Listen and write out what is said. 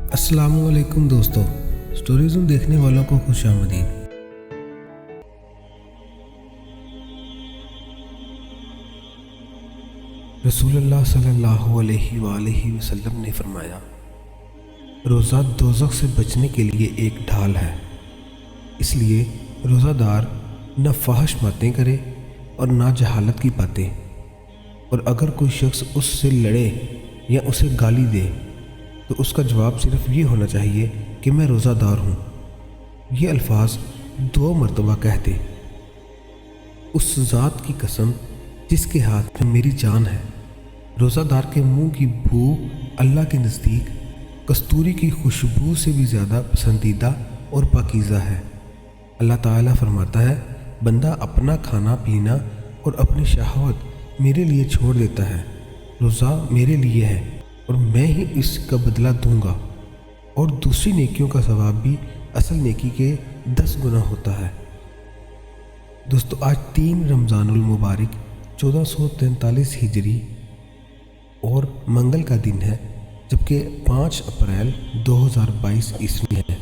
अस्सलाम वालेकुम दोस्तों, स्टोरीज़ देखने वालों को खुश आमदीद। रसूलुल्लाह सल्लल्लाहु अलैहि वसल्लम ने फरमाया, रोज़ा दोज़ख से बचने के लिए एक ढाल है। इसलिए रोज़ादार न फाहश बातें करे और ना जहालत की बातें। और अगर कोई शख्स उससे लड़े या उसे गाली दे तो उसका जवाब सिर्फ ये होना चाहिए कि मैं रोज़ादार हूँ। ये अल्फाज 2 मरतबा कहते, उस ज़ात की कसम जिसके हाथ में मेरी जान है, रोज़ादार के मुंह की बू अल्लाह के नज़दीक कस्तूरी की खुशबू से भी ज़्यादा पसंदीदा और पाकीज़ा है। अल्लाह ताला फरमाता है, बंदा अपना खाना पीना और अपनी शहवत मेरे लिए छोड़ देता है। रोज़ा मेरे लिए है और मैं ही इसका बदला दूंगा, और दूसरी नेकियों का सवाब भी असल नेकी के 10 गुना होता है। दोस्तों, आज 3 रमज़ानुल मुबारक 1443 हिजरी और मंगल का दिन है, जबकि 5 अप्रैल 2022 ईस्वी है।